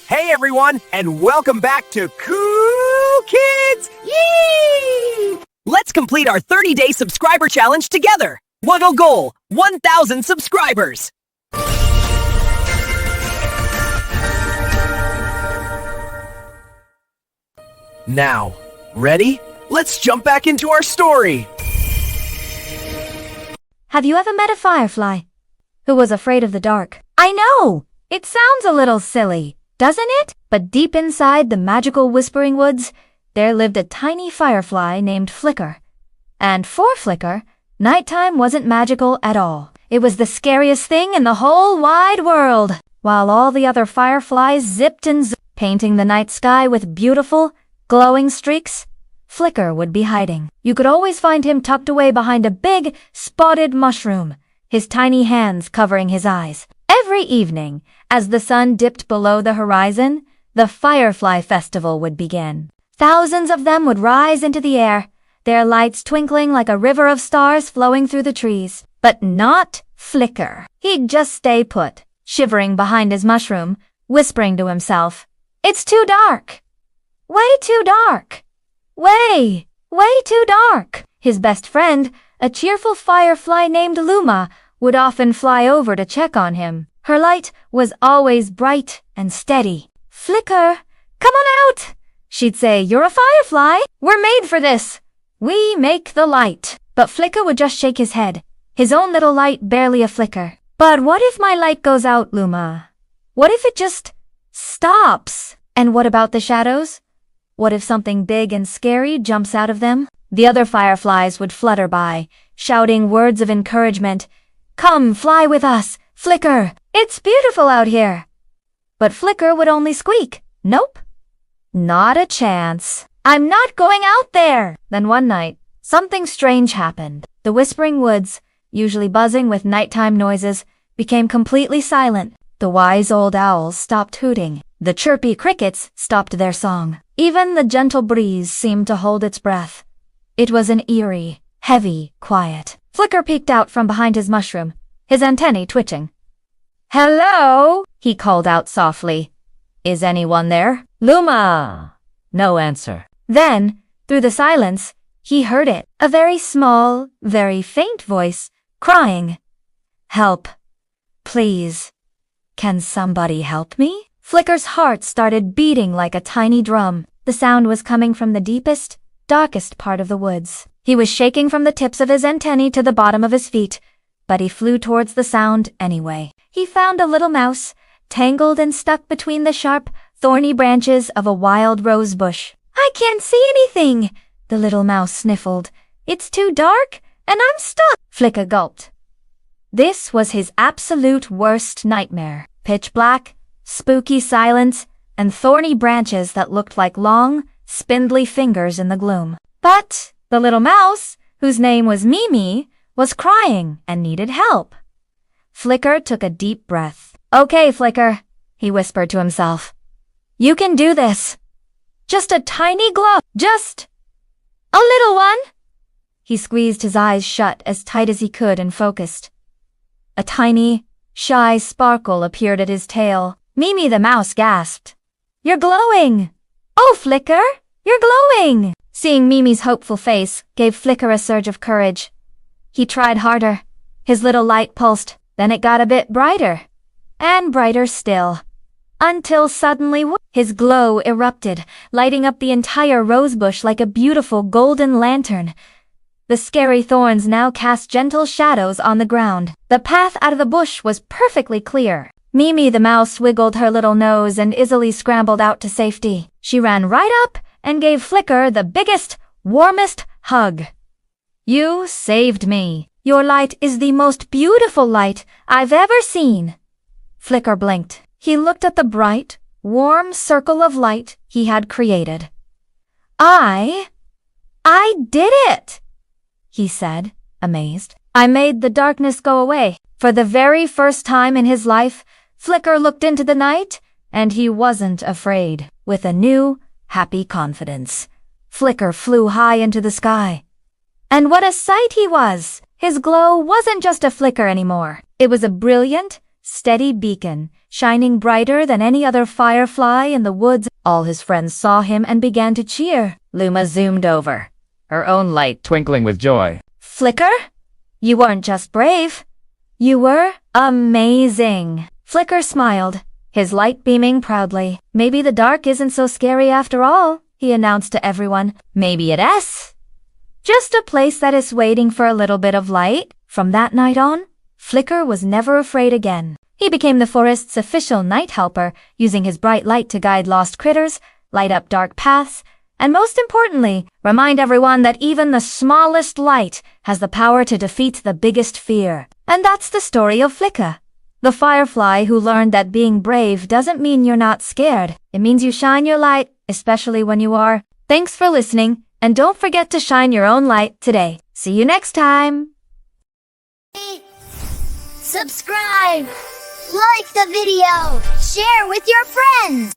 Hey everyone, and welcome back to CoolKids! Yee! Let's complete our 30-day subscriber challenge together. What'll goal? 1,000 subscribers. Now, ready? Let's jump back into our story. Have you ever met a firefly who was afraid of the dark? I know! It sounds a little silly, doesn't it? But deep inside the magical whispering woods, there lived a tiny firefly named Flicker. And for Flicker, nighttime wasn't magical at all. It was the scariest thing in the whole wide world. While all the other fireflies zipped and zoomed, painting the night sky with beautiful, glowing streaks, Flicker would be hiding. You could always find him tucked away behind a big, spotted mushroom, his tiny hands covering his eyes. Every evening, as the sun dipped below the horizon, the Firefly Festival would begin. Thousands of them would rise into the air, their lights twinkling like a river of stars flowing through the trees. But not Flicker. He'd just stay put, shivering behind his mushroom, whispering to himself, "It's too dark. Way too dark. Way too dark." His best friend, a cheerful firefly named Luma, would often fly over to check on him. Her light was always bright and steady. "Flicker, come on out," she'd say. "You're a firefly. We're made for this. We make the light." But Flicker would just shake his head, his own little light barely a flicker. "But what if my light goes out, Luma? What if it just stops? And what about the shadows? What if something big and scary jumps out of them?" The other fireflies would flutter by, shouting words of encouragement. "Come fly with us, Flicker. It's beautiful out here." But Flicker would only squeak, "Nope, not a chance. I'm not going out there." Then one night, something strange happened. The whispering woods, usually buzzing with nighttime noises, became completely silent. The wise old owls stopped hooting. The chirpy crickets stopped their song. Even the gentle breeze seemed to hold its breath. It was an eerie, heavy quiet. Flicker peeked out from behind his mushroom, his antennae twitching. "Hello," he called out softly. "Is anyone there?" "Luma." No answer. Then, through the silence, he heard it, a very small, very faint voice, crying, "Help. Please. Can somebody help me?" Flicker's heart started beating like a tiny drum. The sound was coming from the deepest, darkest part of the woods. He was shaking from the tips of his antennae to the bottom of his feet, but he flew towards the sound anyway. He found a little mouse, tangled and stuck between the sharp, thorny branches of a wild rose bush. "I can't see anything," the little mouse sniffled. "It's too dark, and I'm stuck." Flicker gulped. This was his absolute worst nightmare. Pitch black, spooky silence, and thorny branches that looked like long, spindly fingers in the gloom. But the little mouse, whose name was Mimi, was crying and needed help. Flicker took a deep breath. "Okay, Flicker," he whispered to himself. "You can do this. Just a tiny glow. Just a little one." He squeezed his eyes shut as tight as he could and focused. A tiny, shy sparkle appeared at his tail. Mimi the mouse gasped. "You're glowing! Oh, Flicker, you're glowing!" Seeing Mimi's hopeful face gave Flicker a surge of courage. He tried harder. His little light pulsed, then it got a bit brighter. And brighter still. Until suddenly his glow erupted, lighting up the entire rosebush like a beautiful golden lantern. The scary thorns now cast gentle shadows on the ground. The path out of the bush was perfectly clear. Mimi the mouse wiggled her little nose and easily scrambled out to safety. She ran right up and gave Flicker the biggest, warmest hug. "You saved me. Your light is the most beautiful light I've ever seen." Flicker blinked. He looked at the bright, warm circle of light he had created. I did it," he said, amazed. "I made the darkness go away." For the very first time in his life, Flicker looked into the night, and he wasn't afraid. With a new, happy confidence, Flicker flew high into the sky. And what a sight he was! His glow wasn't just a flicker anymore. It was a brilliant, steady beacon, shining brighter than any other firefly in the woods. All his friends saw him and began to cheer. Luma zoomed over, her own light twinkling with joy. Flicker? You weren't just brave. You were amazing. Flicker smiled, his light beaming proudly. Maybe the dark isn't so scary after all, he announced to everyone. Maybe it is. Just a place that is waiting for a little bit of light. From that night on, Flicker was never afraid again. He became the forest's official night helper, using his bright light to guide lost critters, light up dark paths, and most importantly, remind everyone that even the smallest light has the power to defeat the biggest fear. And that's the story of Flicker, the firefly who learned that being brave doesn't mean you're not scared. It means you shine your light, especially when you are. Thanks for listening, and don't forget to shine your own light today. See you next time. Subscribe, like the video, share with your friends.